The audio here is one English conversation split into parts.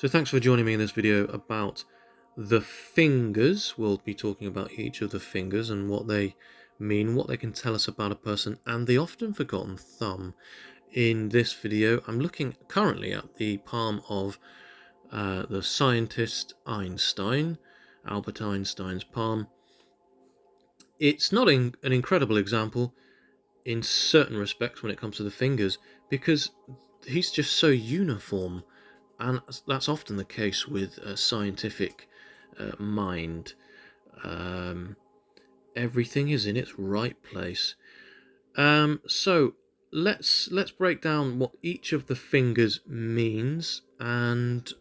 So thanks for joining me in this video about the fingers. We'll be talking about each of the fingers and what they mean, what they can tell us about a person, and the often forgotten thumb. In this video, I'm looking currently at the palm of the scientist Einstein, Albert Einstein's palm. It's not an incredible example in certain respects when it comes to the fingers, because he's just so uniform. And that's often the case with a scientific mind. Everything is in its right place. So let's break down what each of the fingers means, and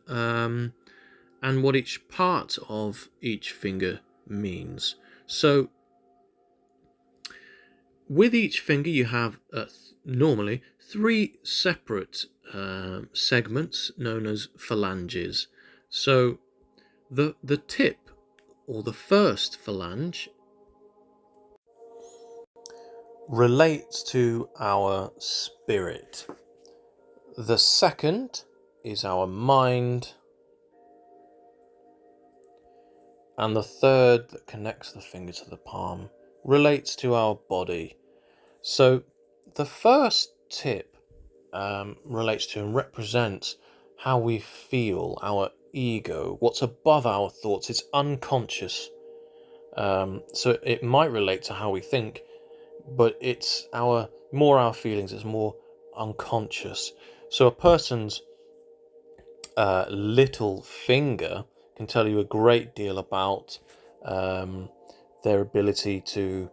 what each part of each finger means. So with each finger you have normally three separate segments known as phalanges. So the tip, or the first phalange, relates to our spirit. The second is our mind, and the third, that connects the finger to the palm, relates to our body. So the first tip relates to and represents how we feel, our ego, what's above our thoughts. It's unconscious. So it might relate to how we think, but it's our feelings, it's more unconscious. So a person's little finger can tell you a great deal about their ability to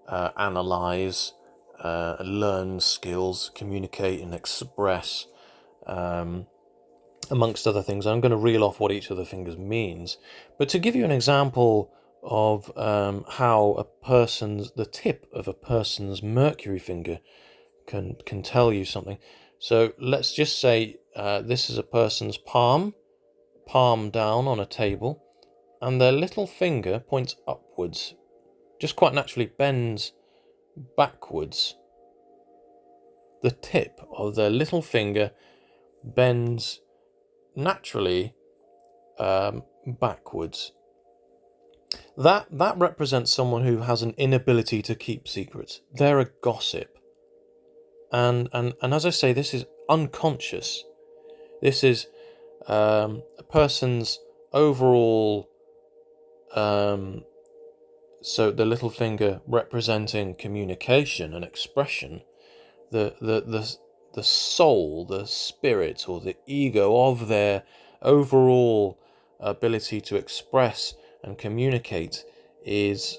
analyze, learn skills, communicate and express, amongst other things. I'm going to reel off what each of the fingers means, but to give you an example of how the tip of a person's Mercury finger can tell you something. So let's just say this is a person's palm down on a table, and their little finger points upwards, just quite naturally bends backwards. The tip of their little finger bends naturally backwards. That represents someone who has an inability to keep secrets. They're a gossip. And as I say, this is unconscious. This is a person's overall, so the little finger representing communication and expression, the soul, the spirit, or the ego of their overall ability to express and communicate is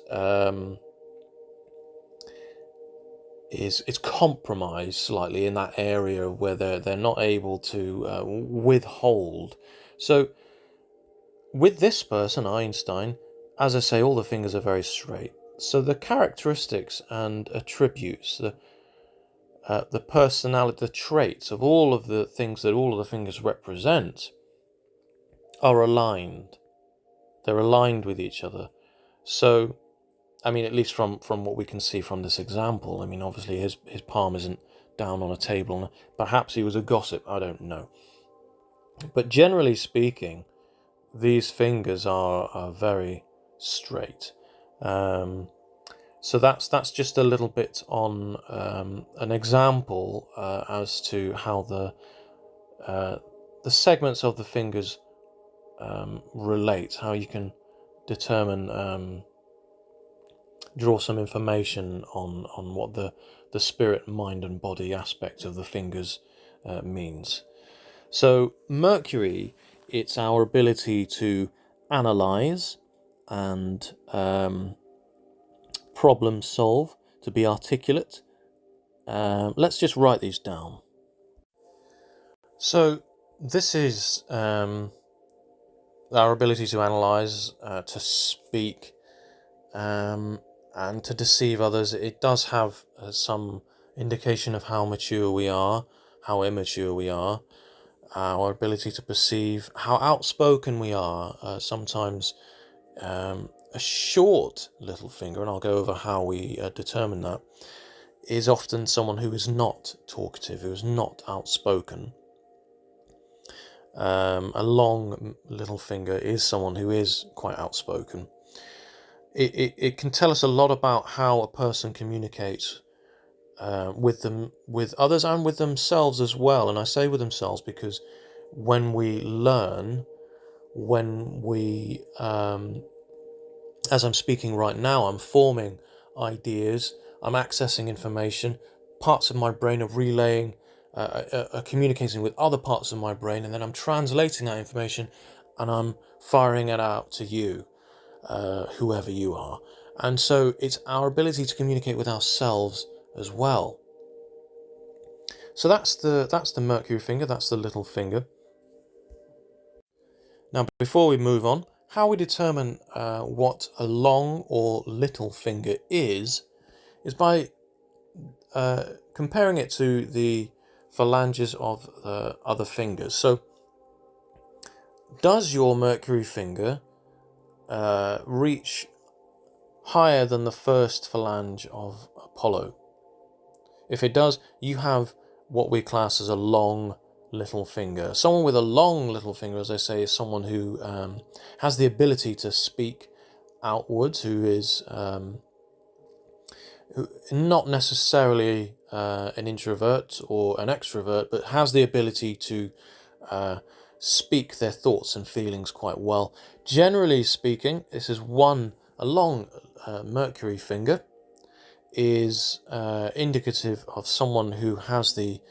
it's compromised slightly in that area where they're not able to withhold. So with this person, Einstein, as I say, all the fingers are very straight. So the characteristics and attributes, the personality, the traits of all of the things that all of the fingers represent are aligned. They're aligned with each other. So, I mean, at least from what we can see from this example, I mean, obviously his palm isn't down on a table. Perhaps he was a gossip, I don't know. But generally speaking, these fingers are very straight. So that's just a little bit on an example as to how the segments of the fingers relate, how you can determine, draw some information on what the spirit, mind and body aspect of the fingers means. So Mercury, it's our ability to analyze and problem solve, to be articulate. Let's just write these down. So this is our ability to analyze, to speak, and to deceive others. It does have some indication of how mature we are, how immature we are, our ability to perceive, how outspoken we are. Sometimes a short little finger, and I'll go over how we determine that, is often someone who is not talkative, who is not outspoken. A long little finger is someone who is quite outspoken. It can tell us a lot about how a person communicates with others and with themselves as well. And I say with themselves because when we learn, when we as I'm speaking right now, I'm forming ideas, I'm accessing information, parts of my brain are relaying, are communicating with other parts of my brain, and then I'm translating that information and I'm firing it out to you, whoever you are. And so it's our ability to communicate with ourselves as well. So that's the Mercury finger, that's the little finger. Now, before we move on, how we determine what a long or little finger is by comparing it to the phalanges of other fingers. So, does your Mercury finger reach higher than the first phalange of Apollo? If it does, you have what we class as a long little finger. Someone with a long little finger, as I say, is someone who has the ability to speak outwards, who is not necessarily an introvert or an extrovert, but has the ability to speak their thoughts and feelings quite well. Generally speaking, this is a long Mercury finger is indicative of someone who has the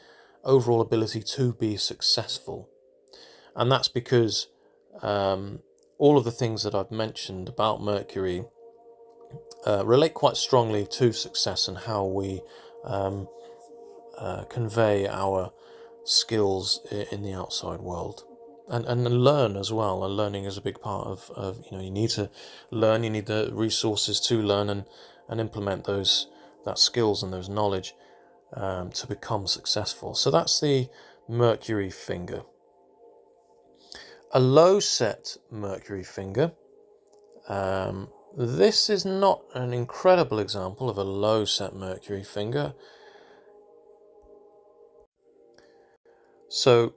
overall ability to be successful. And that's because all of the things that I've mentioned about Mercury relate quite strongly to success and how we convey our skills in the outside world. And learn as well. And learning is a big part of you need to learn, you need the resources to learn and implement that skills and those knowledge to become successful. So that's the Mercury finger. A low set Mercury finger. This is not an incredible example of a low set Mercury finger. So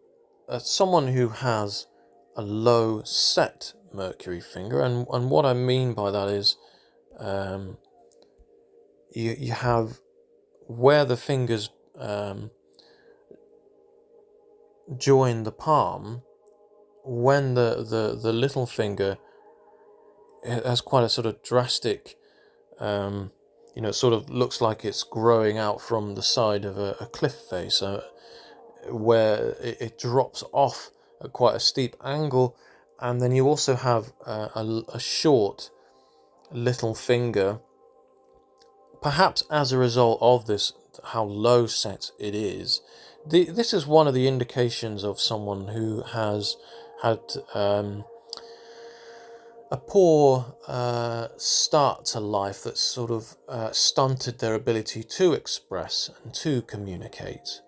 someone who has a low set Mercury finger, and what I mean by that is you have where the fingers join the palm, when the little finger has quite a sort of drastic, it sort of looks like it's growing out from the side of a cliff face, where it drops off at quite a steep angle, and then you also have a short little finger, perhaps as a result of this, how low set it is. This is one of the indications of someone who has had a poor start to life that's sort of stunted their ability to express and to communicate.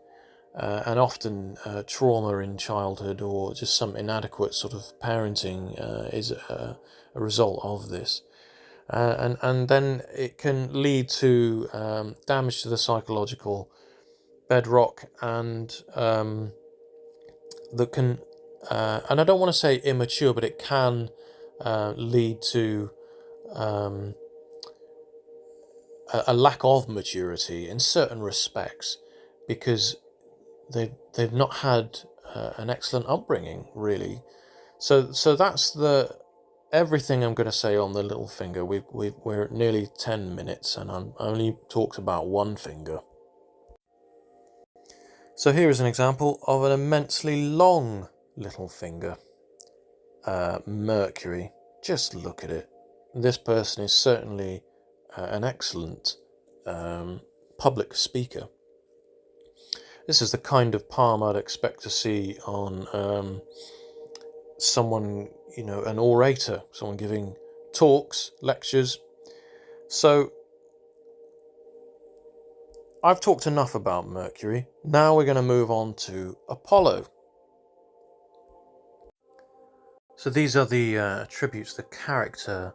And often trauma in childhood or just some inadequate sort of parenting is a result of this. And then it can lead to damage to the psychological bedrock, and that can, and I don't want to say immature, but it can lead to a lack of maturity in certain respects, because they've not had an excellent upbringing, really. So that's everything I'm going to say on the little finger. We're at nearly 10 minutes, and I'm only talked about one finger. So here is an example of an immensely long little finger. Mercury. Just look at it. This person is certainly an excellent public speaker. This is the kind of palm I'd expect to see on someone, an orator, someone giving talks, lectures. So I've talked enough about Mercury. Now we're going to move on to Apollo. So these are the attributes, the character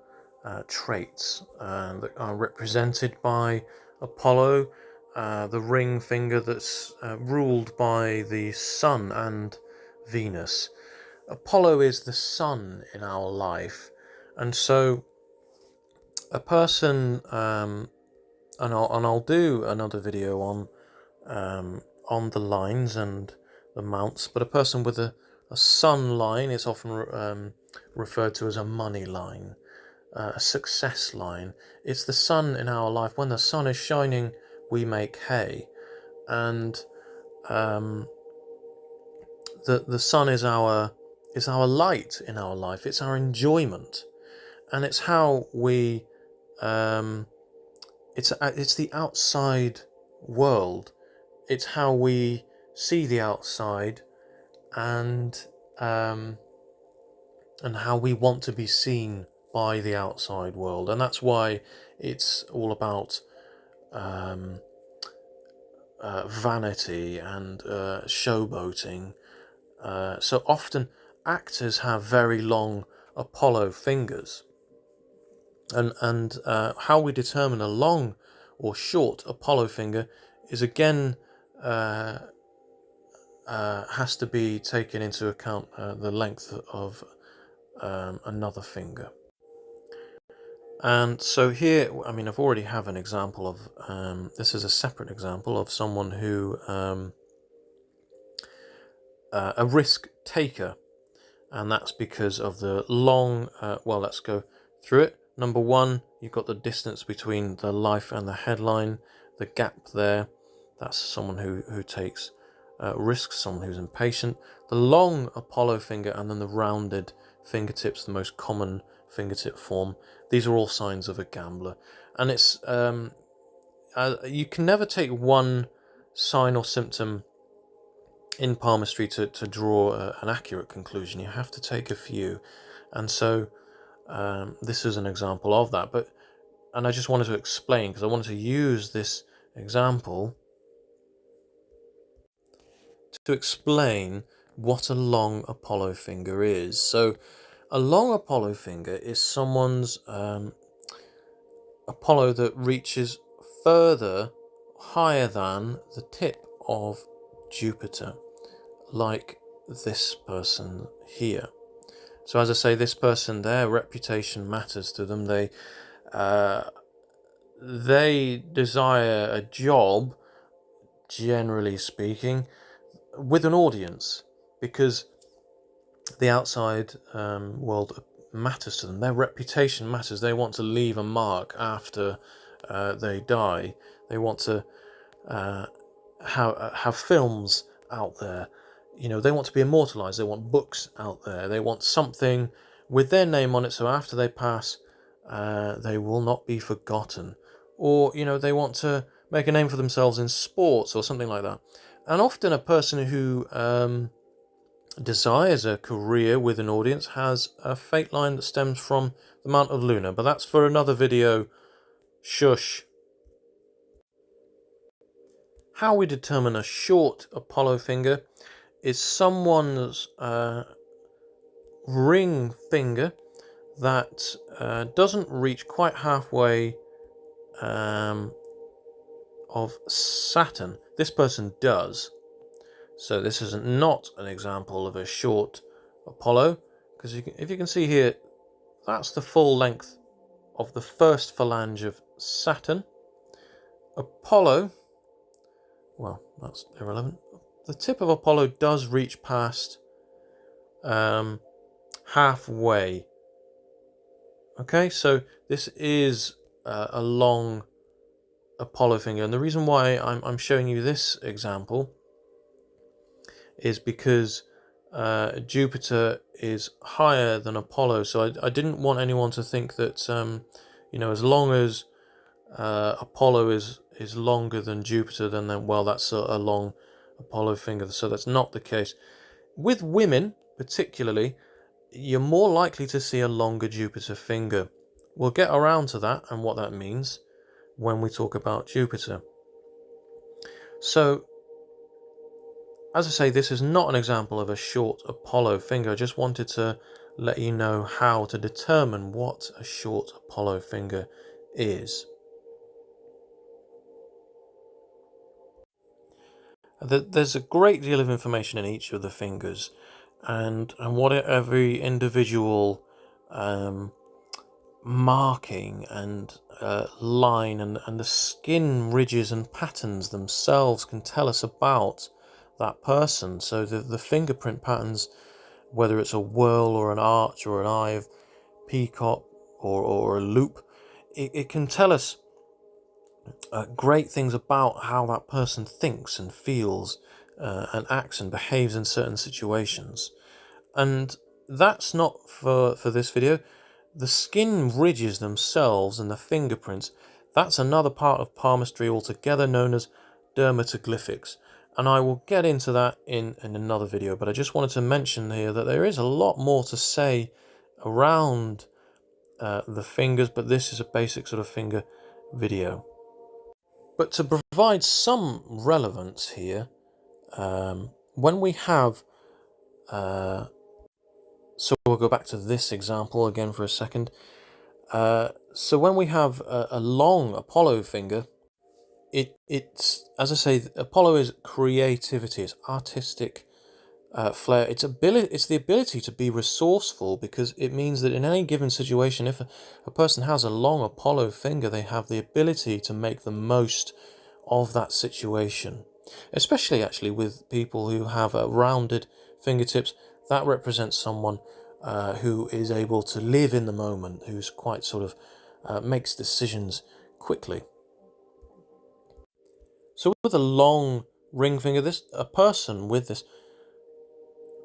traits that are represented by Apollo, the ring finger that's ruled by the sun and Venus. Apollo is the sun in our life, and so a person, and I'll do another video on the lines and the mounts, but a person with a sun line is often referred to as a money line, a success line. It's the sun in our life. When the sun is shining, we make hay, and the sun is our light in our life. It's our enjoyment, and it's how we it's the outside world. It's how we see the outside, and how we want to be seen by the outside world, and that's why it's all about vanity and showboating. So often actors have very long Apollo fingers, and how we determine a long or short Apollo finger is again has to be taken into account, the length of another finger. And so here, I mean, I've already have an example of this is a separate example of someone who a risk taker, and that's because of the long well, let's go through it. Number one, you've got the distance between the life and the headline, the gap there. That's someone who takes risks, someone who's impatient. The long Apollo finger, and then the rounded fingertips, the most common fingertip form. These are all signs of a gambler. And it's you can never take one sign or symptom in palmistry to draw an accurate conclusion. You have to take a few, and so this is an example of that. And I just wanted to explain, because I wanted to use this example to explain what a long Apollo finger is. So a long Apollo finger is someone's Apollo that reaches further, higher than the tip of Jupiter, like this person here. So as I say, this person, their reputation matters to them. They desire a job, generally speaking, with an audience, because the outside world matters to them. Their reputation matters. They want to leave a mark after they die. They want to have films out there. You know, they want to be immortalized. They want books out there. They want something with their name on it, so after they pass, they will not be forgotten. Or, you know, they want to make a name for themselves in sports or something like that. And often a person who desires a career with an audience has a fate line that stems from the Mount of Luna, but that's for another video. Shush. How we determine a short Apollo finger is someone's ring finger that doesn't reach quite halfway of Saturn. This person does. So this is not an example of a short Apollo, because if you can see here, that's the full length of the first phalange of Saturn. Apollo, well, that's irrelevant. The tip of Apollo does reach past halfway. Okay, so this is a long Apollo finger, and the reason why I'm showing you this example is because Jupiter is higher than Apollo, so I didn't want anyone to think that you know, as long as Apollo is longer than Jupiter, then well, that's a long Apollo finger. So that's not the case. With women particularly, you're more likely to see a longer Jupiter finger. We'll get around to that and what that means when we talk about Jupiter. So, as I say, this is not an example of a short Apollo finger. I just wanted to let you know how to determine what a short Apollo finger is. There's a great deal of information in each of the fingers. and what every individual marking and line and the skin ridges and patterns themselves can tell us about that person. So the fingerprint patterns, whether it's a whirl or an arch or an eye of peacock or a loop, it can tell us great things about how that person thinks and feels and acts and behaves in certain situations. And that's not for this video. The skin ridges themselves and the fingerprints, that's another part of palmistry altogether, known as dermatoglyphics. And I will get into that in another video, but I just wanted to mention here that there is a lot more to say around the fingers, but this is a basic sort of finger video. But to provide some relevance here, when we have so we'll go back to this example again for a second. So when we have a long Apollo finger, it's, as I say, Apollo is creativity, it's artistic flair, it's the ability to be resourceful, because it means that in any given situation, if a person has a long Apollo finger, they have the ability to make the most of that situation. Especially actually with people who have rounded fingertips, that represents someone who is able to live in the moment, who's quite sort of makes decisions quickly. So with a long ring finger, a person with this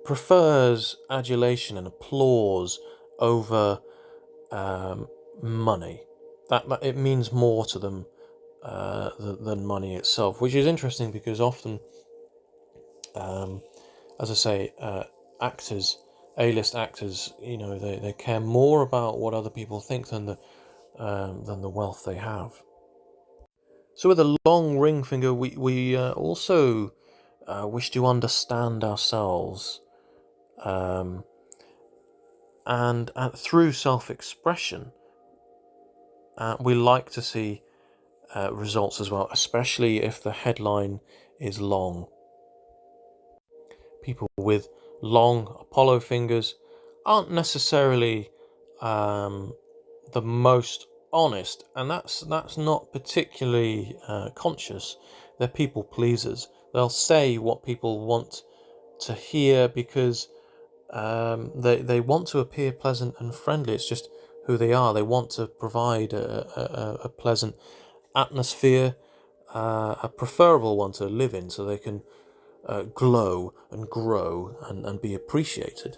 prefers adulation and applause over money. That it means more to them than money itself, which is interesting because often, as I say, actors, A-list actors, they care more about what other people think than the wealth they have. So with a long ring finger, we also wish to understand ourselves, and through self-expression, we like to see results as well, especially if the headline is long. People with long Apollo fingers aren't necessarily the most honest, and that's not particularly conscious. They're people pleasers. They'll say what people want to hear because they want to appear pleasant and friendly. It's just who they are. They want to provide a pleasant atmosphere, a preferable one to live in, so they can glow and grow and be appreciated.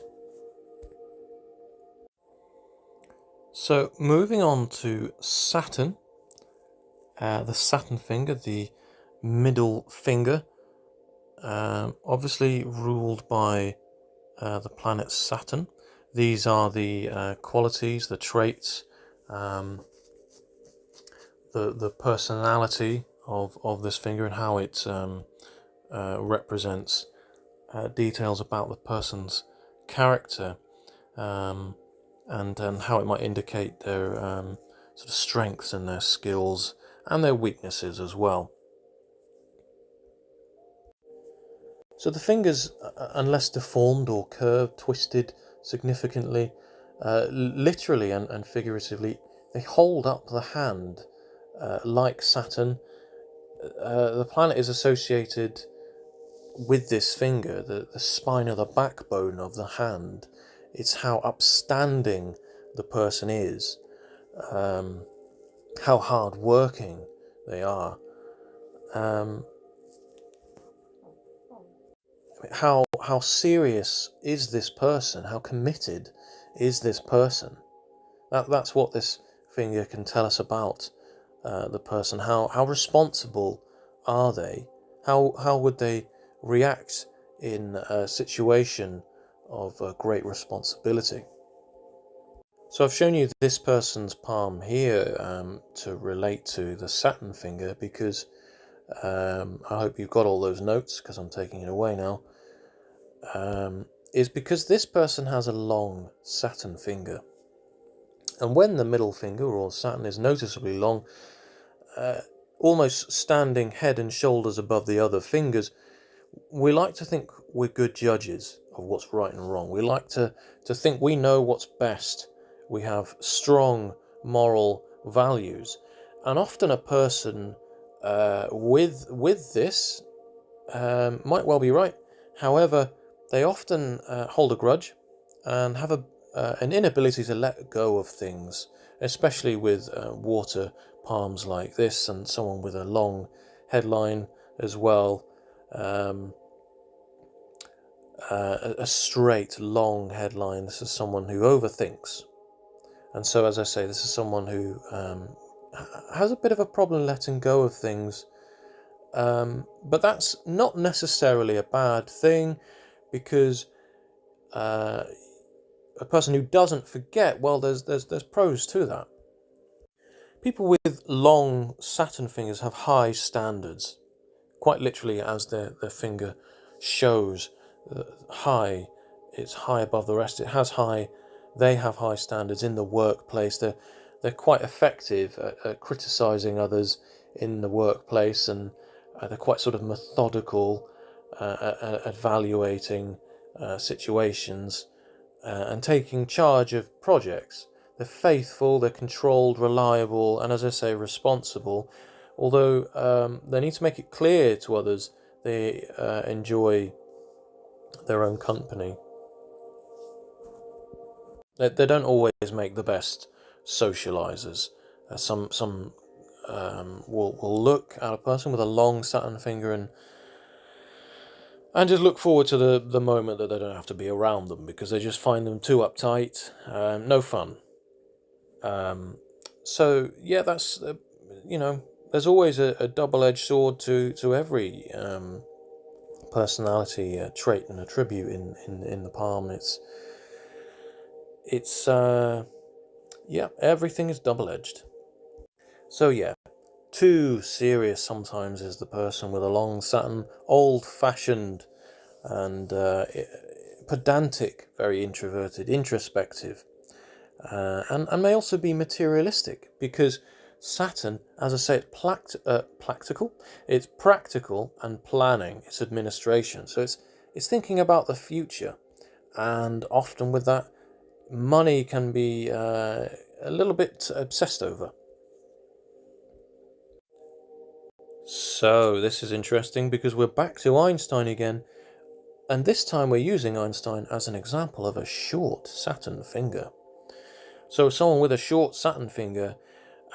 So moving on to Saturn, the Saturn finger, the middle finger, obviously ruled by the planet Saturn. These are the qualities, the traits, the personality of this finger, and how it represents details about the person's character, and how it might indicate their sort of strengths and their skills and their weaknesses as well. So the fingers, unless deformed or curved, twisted significantly, literally and figuratively, they hold up the hand. Like Saturn, the planet is associated with this finger, the spine of the backbone of the hand. It's how upstanding the person is, how hard-working they are, how serious is this person, how committed is this person. That's what this finger can tell us about the person. How responsible are they? How would they react in a situation of great responsibility? So I've shown you this person's palm here to relate to the Saturn finger, because I hope you've got all those notes, because I'm taking it away now. Is because this person has a long Saturn finger. And when the middle finger, or Saturn, is noticeably long, almost standing head and shoulders above the other fingers, we like to think we're good judges of what's right and wrong. We like to think we know what's best. We have strong moral values, and often a person with this might well be right. However, they often hold a grudge and have an inability to let go of things, especially with water palms like this, and someone with a long headline as well. A straight, long headline. This is someone who overthinks. And so, as I say, this is someone who has a bit of a problem letting go of things. But that's not necessarily a bad thing, because a person who doesn't forget, well, there's pros to that. People with long Saturn fingers have high standards, quite literally, as their finger shows. High, it's high above the rest. It has high. They have high standards in the workplace. They're quite effective at criticizing others in the workplace, and they're quite sort of methodical at evaluating situations and taking charge of projects. They're faithful, they're controlled, reliable, and, as I say, responsible. Although they need to make it clear to others they enjoy their own company. They don't always make the best socializers. Some will look at a person with a long Saturn finger and just look forward to the moment that they don't have to be around them, because they just find them too uptight, no fun. So yeah, that's there's always a double-edged sword to every personality trait and attribute in the palm. It's everything is double-edged. So yeah, too serious sometimes is the person with a long Saturn, old-fashioned and pedantic, very introverted, introspective, and may also be materialistic, because Saturn, as I say, it's practical. It's practical and planning. It's administration. So it's thinking about the future, and often with that, money can be a little bit obsessed over. So this is interesting, because we're back to Einstein again, and this time we're using Einstein as an example of a short Saturn finger. So someone with a short Saturn finger,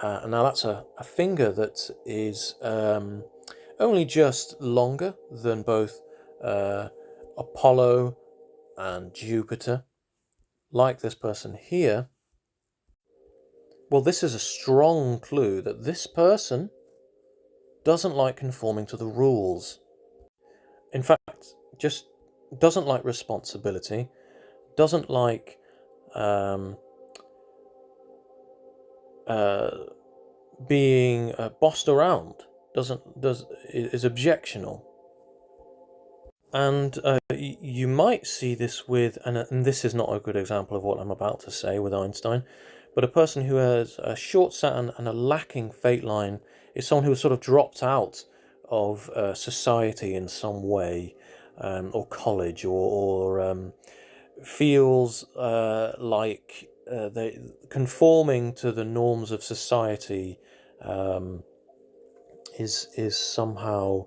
now that's a finger that is only just longer than both Apollo and Jupiter, like this person here. Well, this is a strong clue that this person doesn't like conforming to the rules. In fact, just doesn't like responsibility, doesn't like being bossed around, is objectional. And you might see this with, and this is not a good example of what I'm about to say with Einstein, but a person who has a short Saturn and a lacking fate line is someone who has sort of dropped out of society in some way, or college, or feels like they conforming to the norms of society is somehow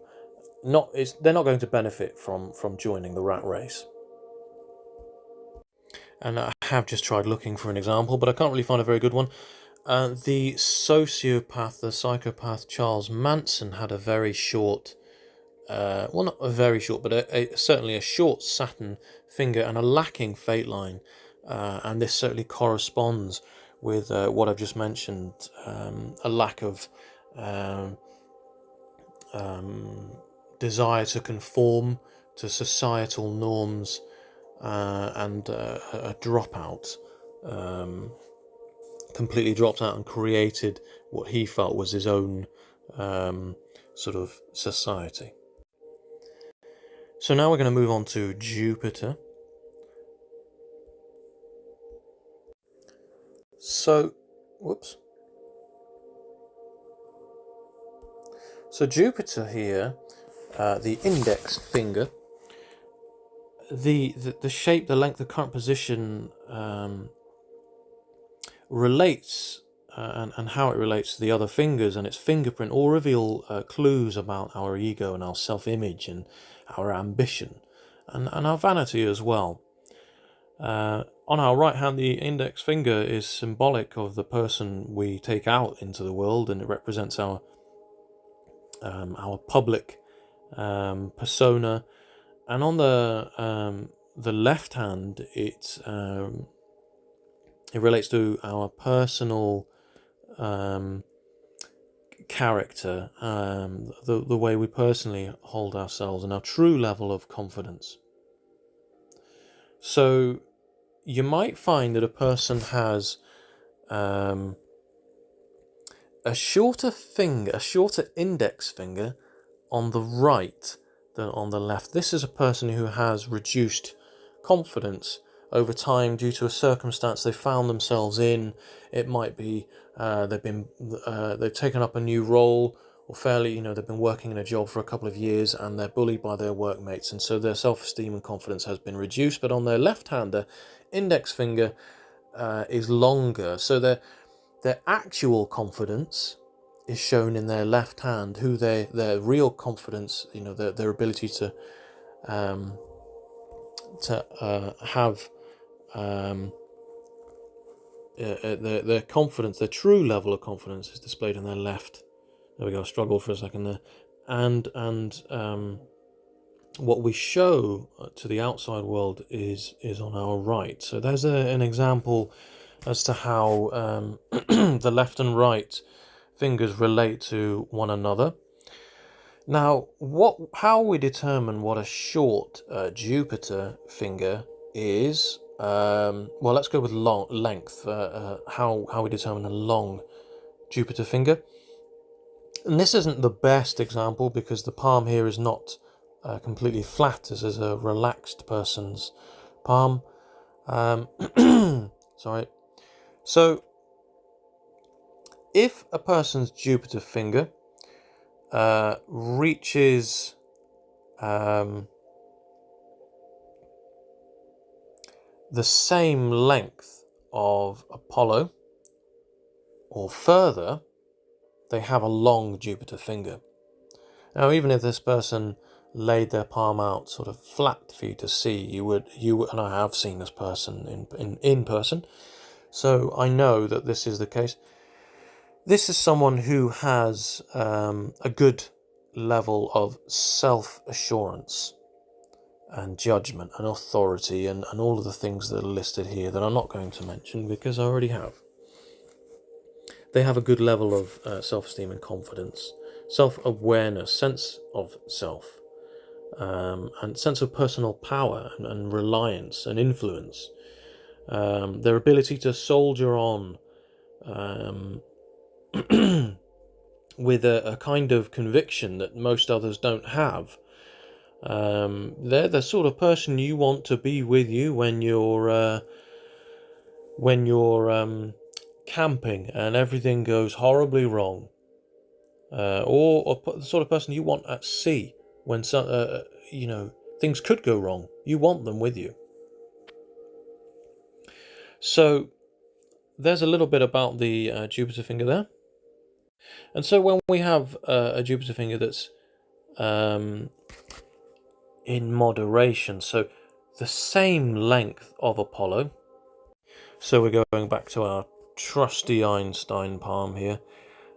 they're not going to benefit from joining the rat race. And I have just tried looking for an example, but I can't really find a very good one. The sociopath, the psychopath Charles Manson had a very short, well, not a very short, but certainly a short Saturn finger and a lacking fate line. And this certainly corresponds with what I've just mentioned, a lack of desire to conform to societal norms, and a dropout, completely dropped out and created what he felt was his own sort of society. So now we're going to move on to Jupiter. So, whoops. So Jupiter here, the index finger, the shape, the length, the current position relates and how it relates to the other fingers and its fingerprint all reveal clues about our ego and our self-image and our ambition and our vanity as well. On our right hand, the index finger is symbolic of the person we take out into the world, and it represents our public persona. And on the left hand, it relates to our personal character, the way we personally hold ourselves and our true level of confidence. So you might find that a person has a shorter index finger on the right than on the left. This is a person who has reduced confidence over time due to a circumstance they found themselves in. It might be they've taken up a new role, or they've been working in a job for a couple of years and they're bullied by their workmates, and so their self-esteem and confidence has been reduced. But on their left hand, their index finger is longer, so their actual confidence is shown in their left hand. Who their real confidence, their ability to have their confidence, their true level of confidence, is displayed in their left. There we go. I struggled for a second there. And what we show to the outside world is on our right. So there's an example as to how the left and right fingers relate to one another. Now, how we determine what a short Jupiter finger is? Well, let's go with length. How we determine a long Jupiter finger. And this isn't the best example because the palm here is not completely flat. This is a relaxed person's palm. Sorry. So, if a person's Jupiter finger reaches the same length of Apollo or further, they have a long Jupiter finger. Now, even if this person laid their palm out sort of flat for you to see, you would, and I have seen this person in person, so I know that this is the case. This is someone who has a good level of self-assurance and judgment and authority and all of the things that are listed here that I'm not going to mention because I already have. They have a good level of self-esteem and confidence, self-awareness, sense of self, and sense of personal power and reliance and influence. Their ability to soldier on with a kind of conviction that most others don't have. They're the sort of person you want to be with you when you're camping and everything goes horribly wrong, or the sort of person you want at sea when things could go wrong. You want them with you. So there's a little bit about the Jupiter finger there. And so when we have a Jupiter finger that's in moderation, so the same length of Apollo, so we're going back to our trusty Einstein palm here.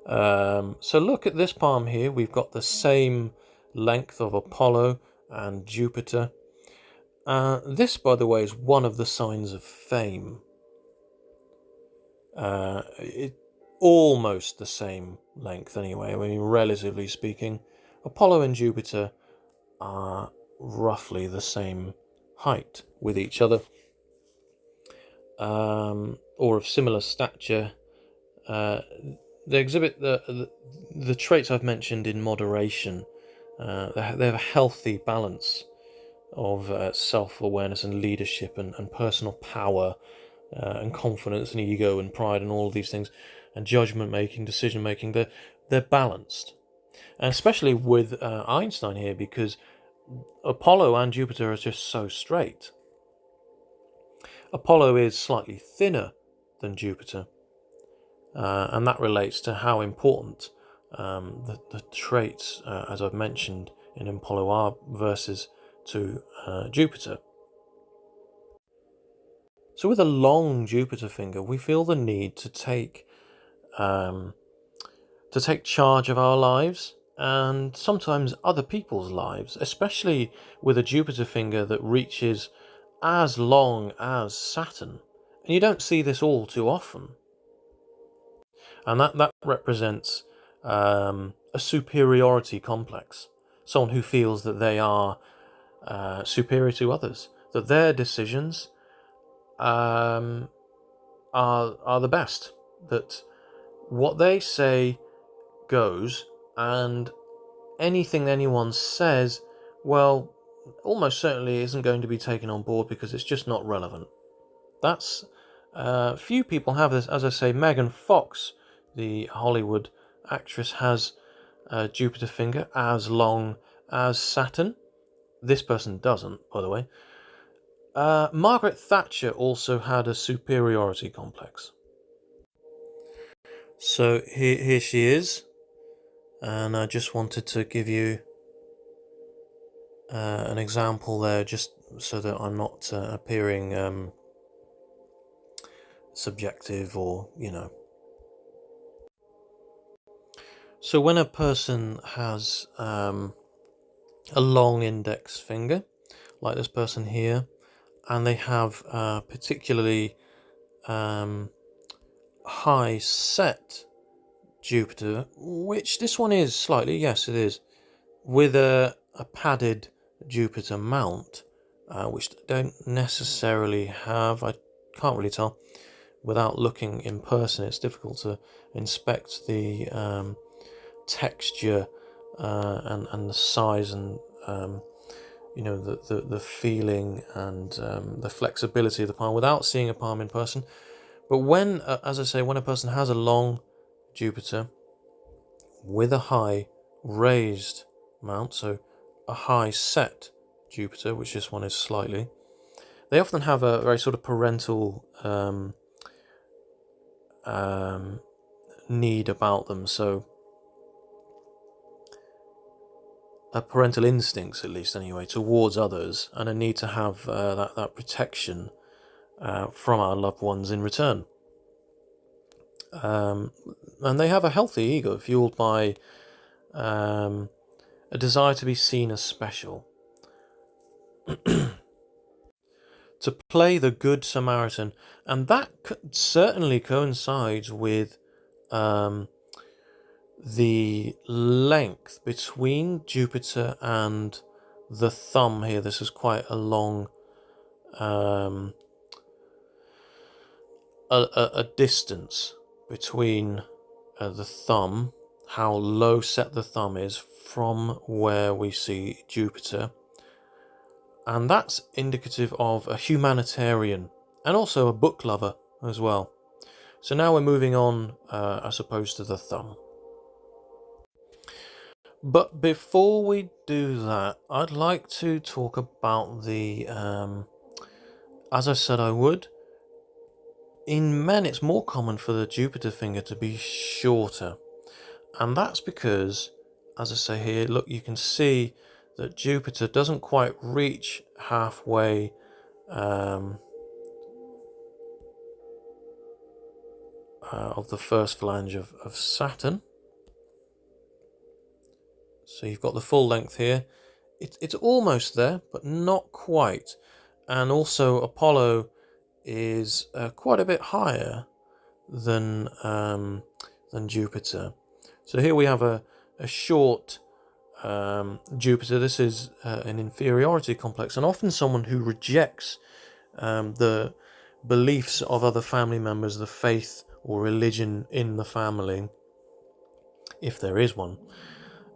So look at this palm here. We've got the same length of Apollo and Jupiter. This, by the way, is one of the signs of fame. Almost the same length anyway, I mean, relatively speaking. Apollo and Jupiter are roughly the same height with each other, or of similar stature. They exhibit the traits I've mentioned in moderation. They have a healthy balance of self-awareness and leadership and personal power and confidence and ego and pride and all of these things, and judgment making, decision making. They're balanced, and especially with Einstein here, because Apollo and Jupiter are just so straight. Apollo is slightly thinner than Jupiter, and that relates to how important the traits, as I've mentioned, in Apollo are versus to Jupiter. So with a long Jupiter finger, we feel the need to take charge of our lives and sometimes other people's lives, especially with a Jupiter finger that reaches as long as Saturn. And you don't see this all too often. And that represents a superiority complex. Someone who feels that they are superior to others, that their decisions are the best, that what they say goes, and anything anyone says, well, almost certainly isn't going to be taken on board because it's just not relevant. That's few people have this. As I say, Megan Fox, the Hollywood actress, has a Jupiter finger as long as Saturn. This person doesn't, by the way. Margaret Thatcher also had a superiority complex. So here she is, and I just wanted to give you an example there, just so that I'm not appearing subjective or, So when a person has a long index finger, like this person here, and they have particularly high set Jupiter, which this one is slightly, yes it is, with a padded Jupiter mount, which they don't necessarily have. I can't really tell without looking in person. It's difficult to inspect the texture and the size and the feeling and the flexibility of the palm without seeing a palm in person. But when, as I say, when a person has a long Jupiter with a high raised mount, so a high set Jupiter, which this one is slightly, they often have a very sort of parental need about them. So a parental instincts, at least anyway, towards others, and a need to have that protection from our loved ones in return. And they have a healthy ego fueled by a desire to be seen as special. To play the Good Samaritan, and that certainly coincides with the length between Jupiter and the thumb here. This is quite a long a distance between the thumb, how low set the thumb is from where we see Jupiter, and that's indicative of a humanitarian and also a book lover as well. So now we're moving on, I suppose, to the thumb. But before we do that, I'd like to talk about the, as I said I would, in men it's more common for the Jupiter finger to be shorter. And that's because, as I say here, look, you can see that Jupiter doesn't quite reach halfway of the first phalange of Saturn. So you've got the full length here. It's almost there, but not quite. And also Apollo is quite a bit higher than Jupiter. So here we have a short Jupiter. This is an inferiority complex, and often someone who rejects the beliefs of other family members, the faith or religion in the family, if there is one.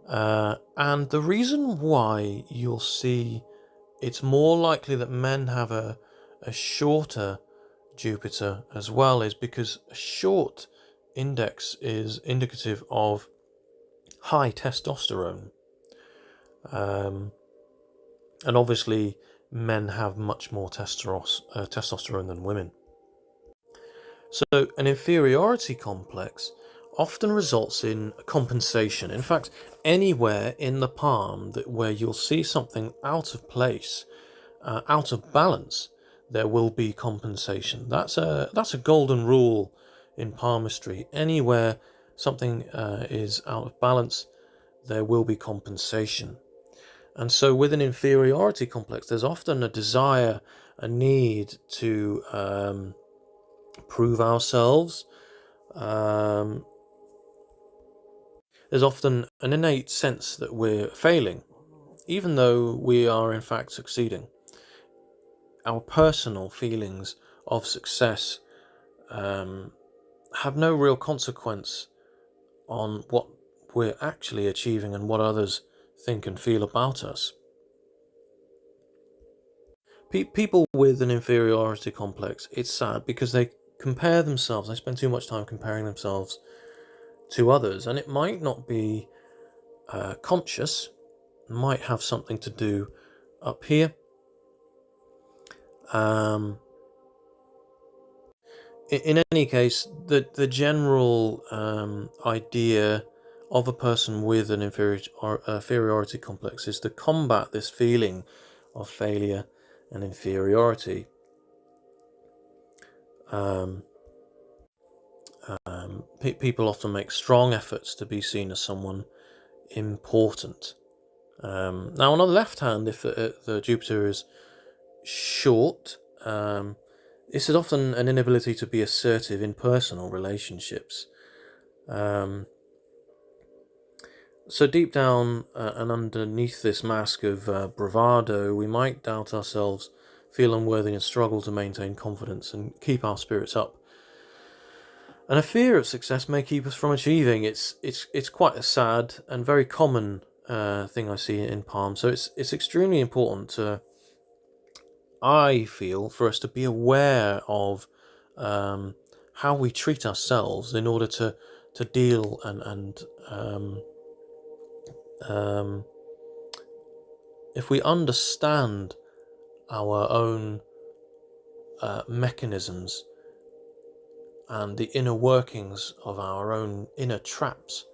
And the reason why you'll see it's more likely that men have a shorter Jupiter as well is because a short index is indicative of high testosterone. And obviously, men have much more testosterone than women. So an inferiority complex often results in compensation. In fact, anywhere in the palm where you'll see something out of place, out of balance, there will be compensation. That's a golden rule in palmistry. Anywhere something is out of balance, there will be compensation. And so with an inferiority complex, there's often a desire, a need to prove ourselves. There's often an innate sense that we're failing, even though we are in fact succeeding. Our personal feelings of success have no real consequence on what we're actually achieving and what others think and feel about us. People with an inferiority complex, it's sad because they compare themselves, they spend too much time comparing themselves to others, and it might not be conscious, might have something to do up here. In any case, the general idea of a person with an inferiority complex is to combat this feeling of failure and inferiority. People often make strong efforts to be seen as someone important. Now, on the left hand, if the Jupiter is short, this is often an inability to be assertive in personal relationships. So deep down and underneath this mask of bravado, we might doubt ourselves, feel unworthy, and struggle to maintain confidence and keep our spirits up. And a fear of success may keep us from achieving. It's quite a sad and very common thing I see in palm. So it's extremely important to, I feel, for us to be aware of how we treat ourselves in order to deal and if we understand our own mechanisms and the inner workings of our own inner traps,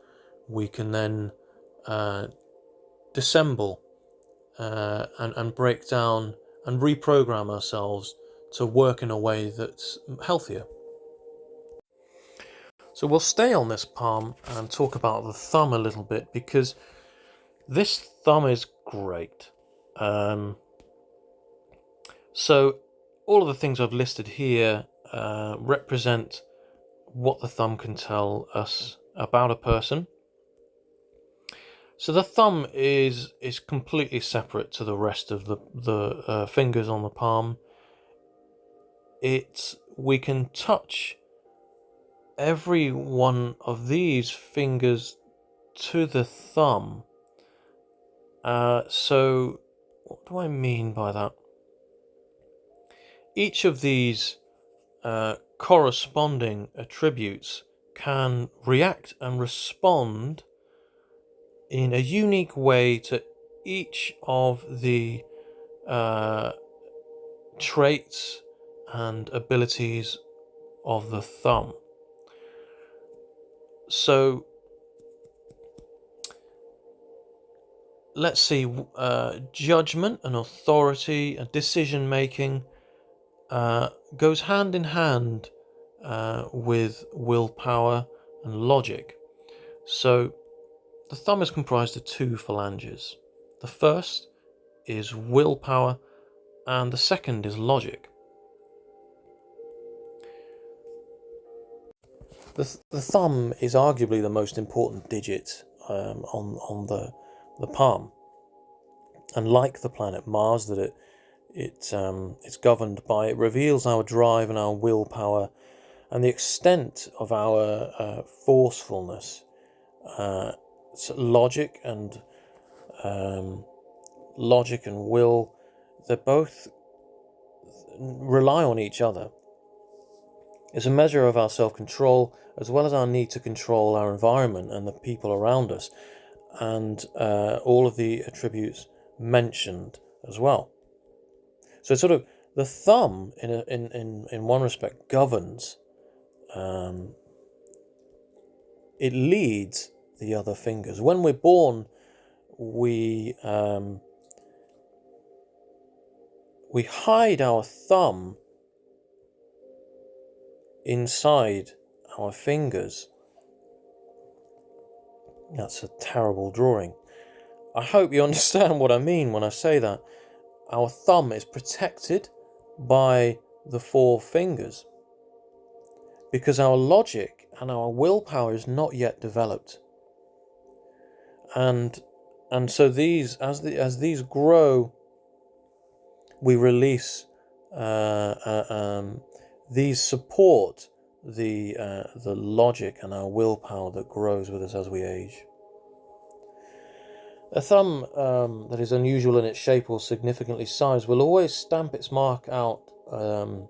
we can then dissemble and break down and reprogram ourselves to work in a way that's healthier. So we'll stay on this palm and talk about the thumb a little bit, because this thumb is great. So all of the things I've listed here represent what the thumb can tell us about a person. So the thumb is completely separate to the rest of the fingers on the palm. We can touch every one of these fingers to the thumb. So what do I mean by that? Each of these corresponding attributes can react and respond in a unique way to each of the traits and abilities of the thumb. So let's see, judgment and authority and decision making goes hand in hand with willpower and logic. So the thumb is comprised of two phalanges. The first is willpower and the second is logic. The thumb is arguably the most important digit on the palm, and like the planet Mars that it's governed by, it reveals our drive and our willpower and the extent of our forcefulness. So logic and will, they both rely on each other. It's a measure of our self-control as well as our need to control our environment and the people around us. And all of the attributes mentioned as well. So it's sort of the thumb, in one respect, governs. It leads the other fingers. When we're born, we hide our thumb inside our fingers. That's a terrible drawing. I hope you understand what I mean when I say that. Our thumb is protected by the four fingers because our logic and our willpower is not yet developed. And so these, as these grow, we release. These support the logic and our willpower that grows with us as we age. A thumb that is unusual in its shape or significantly sized will always stamp its mark out on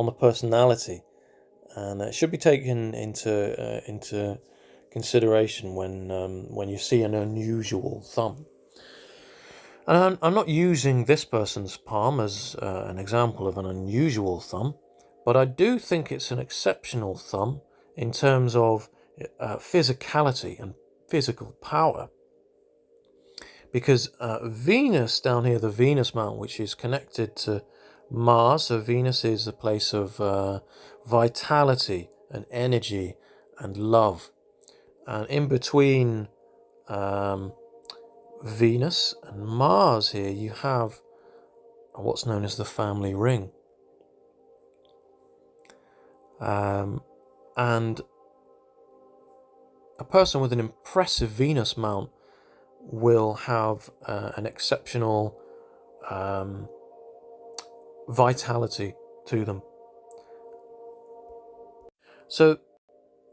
the personality, and it should be taken into consideration when you see an unusual thumb. And I'm not using this person's palm as an example of an unusual thumb, but I do think it's an exceptional thumb in terms of physicality and physical power. Because Venus down here, the Venus Mount, which is connected to Mars, so Venus is a place of vitality and energy and love. And in between Venus and Mars here, you have what's known as the family ring. And a person with an impressive Venus mount will have an exceptional vitality to them. So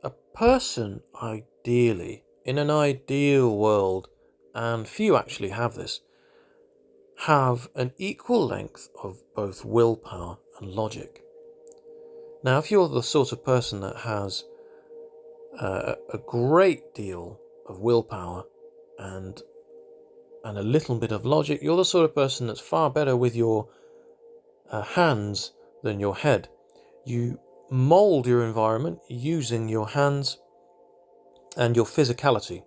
a person, ideally, in an ideal world, and few actually have this, have an equal length of both willpower and logic. Now, if you're the sort of person that has a great deal of willpower and a little bit of logic, you're the sort of person that's far better with your hands than your head. You mould your environment using your hands and your physicality,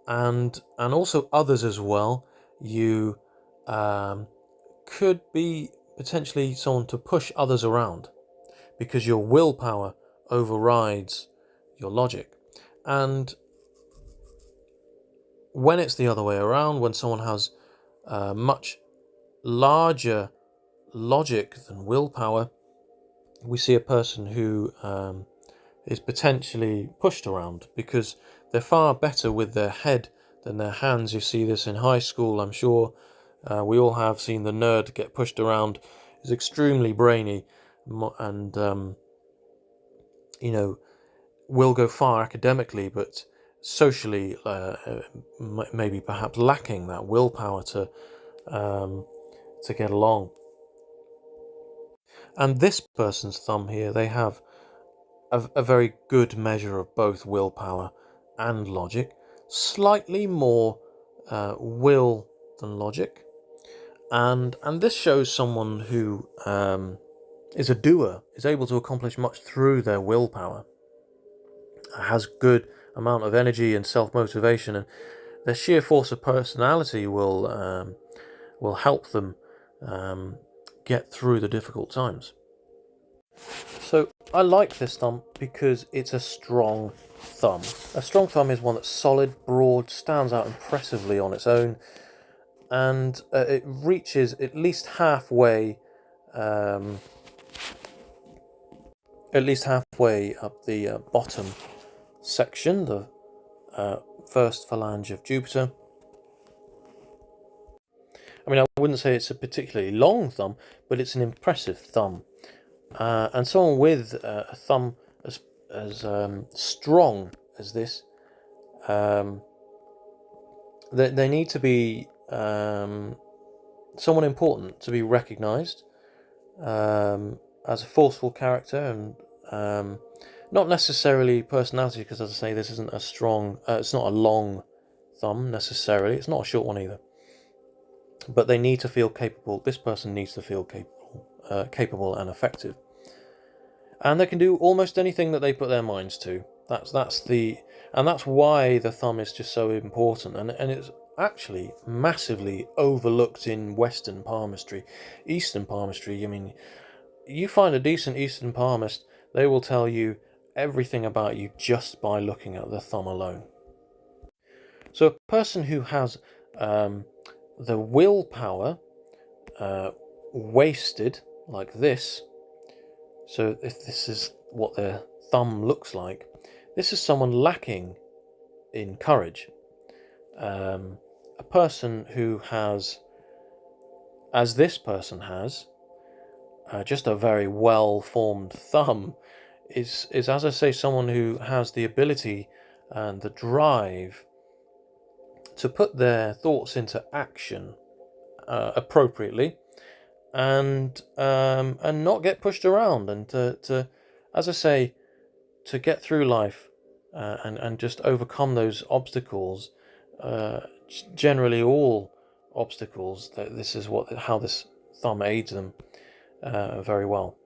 and also others as well. You could be potentially someone to push others around because your willpower overrides your logic. And when it's the other way around, when someone has much larger logic than willpower, we see a person who is potentially pushed around because they're far better with their head than their hands. You see this in high school, I'm sure. We all have seen the nerd get pushed around. He's extremely brainy and, will go far academically, but socially maybe perhaps lacking that willpower to get along. And this person's thumb here, they have a very good measure of both willpower and logic, slightly more will than logic, and this shows someone who is a doer, is able to accomplish much through their willpower, has good amount of energy and self-motivation, and their sheer force of personality will help them get through the difficult times. So I like this thumb because it's a strong thumb. A strong thumb is one that's solid, broad, stands out impressively on its own, and it reaches at least halfway up the bottom section, the first phalange of Jupiter. I mean, I wouldn't say it's a particularly long thumb, but it's an impressive thumb. And someone with a thumb as strong as this, they need to be someone important to be recognised as a forceful character, and not necessarily personality, because as I say, this isn't a strong, it's not a long thumb necessarily, it's not a short one either. but they need to feel capable. This person needs to feel capable and effective, and they can do almost anything that they put their minds to. That's why the thumb is just so important, and it's actually massively overlooked in Western palmistry. Eastern palmistry, I mean, you find a decent Eastern palmist, they will tell you everything about you just by looking at the thumb alone. So a person who has the willpower wasted like this, so if this is what their thumb looks like, this is someone lacking in courage. A person who has, as this person has, just a very well-formed thumb, is, as I say, someone who has the ability and the drive to put their thoughts into action appropriately, and not get pushed around, and to as I say, to get through life and just overcome those obstacles. Generally, all obstacles. This is how this thumb aids them very well.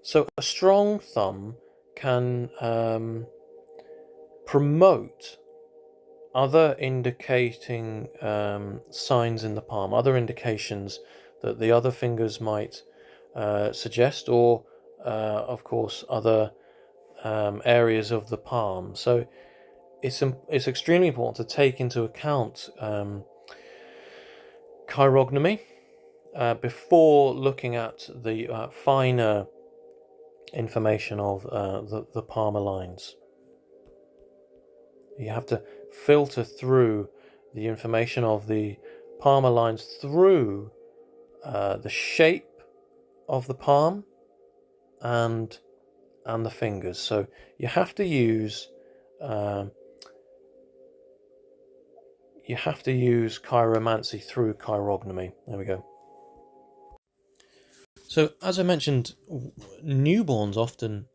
So a strong thumb can promote other indicating signs in the palm, other indications that the other fingers might suggest, or of course other areas of the palm. So it's extremely important to take into account chirognomy before looking at the finer information of the palmar lines. You have to filter through the information of the palmar lines through the shape of the palm and the fingers. So you have to use chiromancy through chirognomy. There we go. So as I mentioned, newborns often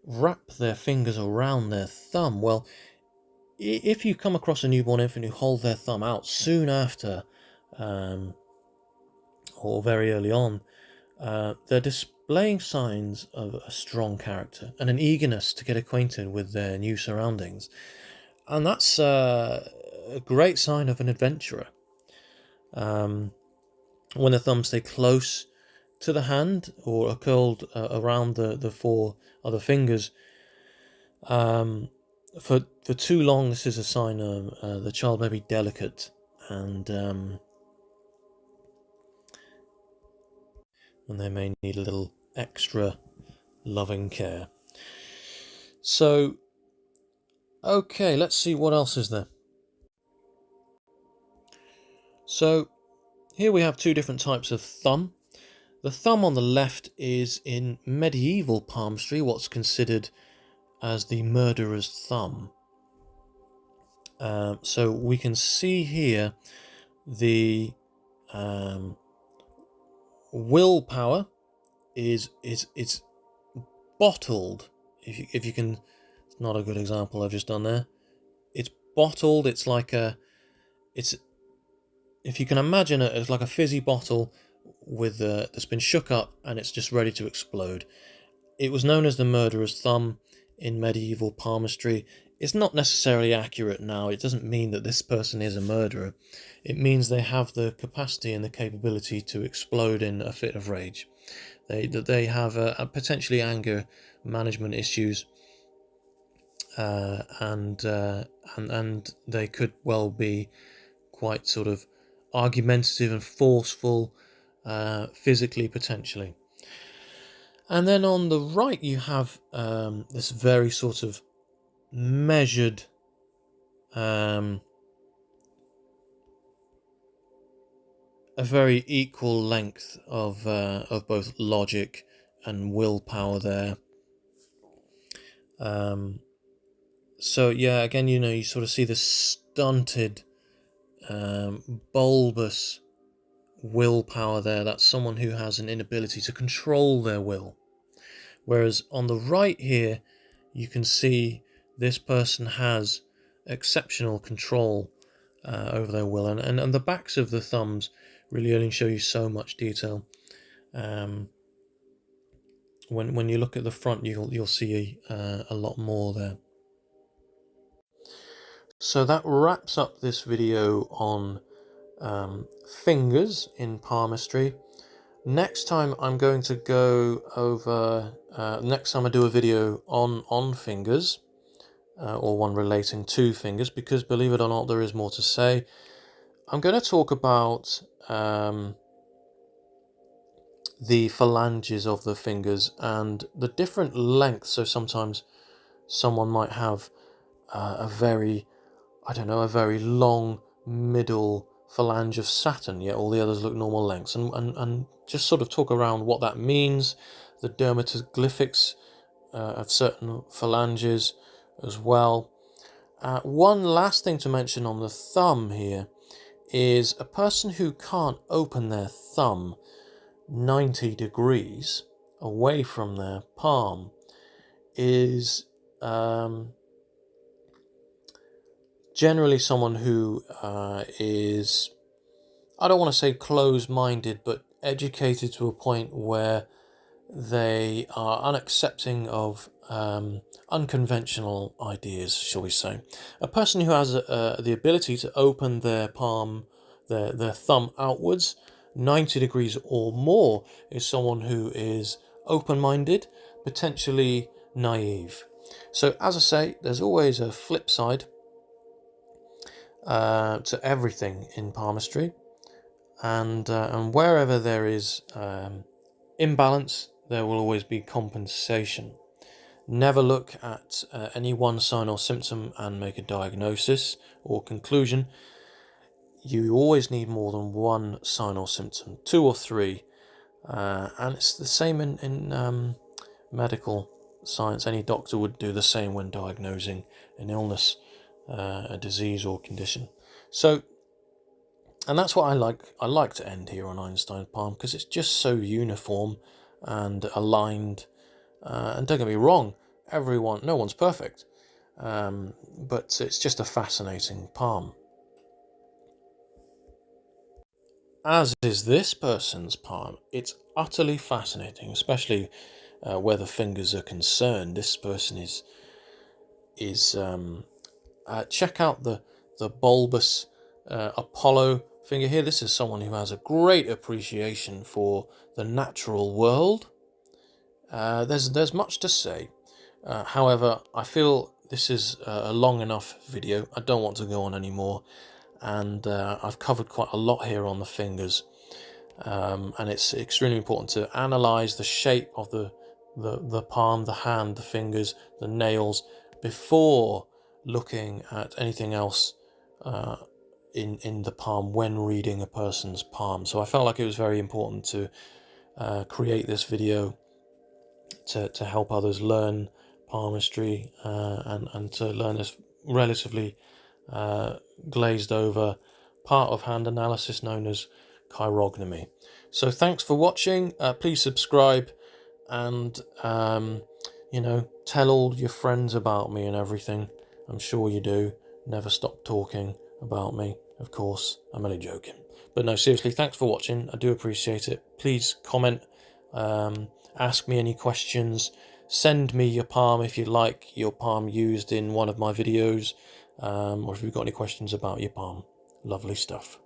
wrap their fingers around their thumb. Well, if you come across a newborn infant who hold their thumb out soon after or very early on, they're displaying signs of a strong character and an eagerness to get acquainted with their new surroundings. And that's a great sign of an adventurer. When the thumbs stay close to the hand or are curled around the four other fingers, for too long, this is a sign the child may be delicate and they may need a little extra loving care. So, okay, let's see what else is there. So, here we have two different types of thumb. The thumb on the left is in medieval palmistry what's considered as the murderer's thumb. So we can see here the willpower is bottled. If you can, it's not a good example I've just done there. It's bottled. It's like if you can imagine it as like a fizzy bottle with that's been shook up and it's just ready to explode. It was known as the murderer's thumb in medieval palmistry. It's not necessarily accurate now. It doesn't mean that this person is a murderer. It means they have the capacity and the capability to explode in a fit of rage. They have potentially anger management issues, and they could well be quite sort of argumentative and forceful, physically potentially. And then on the right you have this very sort of measured a very equal length of both logic and willpower there. So yeah, again, you sort of see this stunted, bulbous willpower there. That's someone who has an inability to control their will. Whereas on the right here, you can see this person has exceptional control over their will, and the backs of the thumbs really only show you so much detail. When you look at the front, you'll see a lot more there. So that wraps up this video on fingers in palmistry. Next time I'm going to go over, next time I do a video on fingers, or one relating to fingers, because believe it or not, there is more to say. I'm going to talk about the phalanges of the fingers and the different lengths. So sometimes someone might have a very long middle phalange of Saturn, yet all the others look normal lengths, and just sort of talk around what that means, the dermatoglyphics of certain phalanges as well. One last thing to mention on the thumb here is a person who can't open their thumb 90 degrees away from their palm is generally someone who is, I don't want to say closed-minded, but educated to a point where they are unaccepting of unconventional ideas, shall we say. A person who has the ability to open their palm, their thumb outwards 90 degrees or more is someone who is open-minded, potentially naive. So as I say, there's always a flip side to everything in palmistry, and wherever there is imbalance, there will always be compensation. Never look at any one sign or symptom and make a diagnosis or conclusion. You always need more than one sign or symptom, 2 or 3, and it's the same in medical science. Any doctor would do the same when diagnosing an illness, a disease or condition. So, and that's what I like to end here on Einstein palm, because it's just so uniform and aligned. And don't get me wrong, no one's perfect, but it's just a fascinating palm. As is this person's palm. It's utterly fascinating, especially where the fingers are concerned. This person is check out the bulbous Apollo finger here. This is someone who has a great appreciation for the natural world. There's much to say. However, I feel this is a long enough video. I don't want to go on anymore, and I've covered quite a lot here on the fingers, and it's extremely important to analyze the shape of the palm, the hand, the fingers, the nails before looking at anything else in the palm when reading a person's palm. So I felt like it was very important to create this video to help others learn palmistry and to learn this relatively glazed over part of hand analysis known as chirognomy. So thanks for watching. Please subscribe, and tell all your friends about me and everything. I'm sure you do. Never stop talking about me, of course. I'm only joking, but no, seriously, thanks for watching. I do appreciate it. Please comment, ask me any questions, send me your palm if you like your palm used in one of my videos, or if you've got any questions about your palm. Lovely stuff.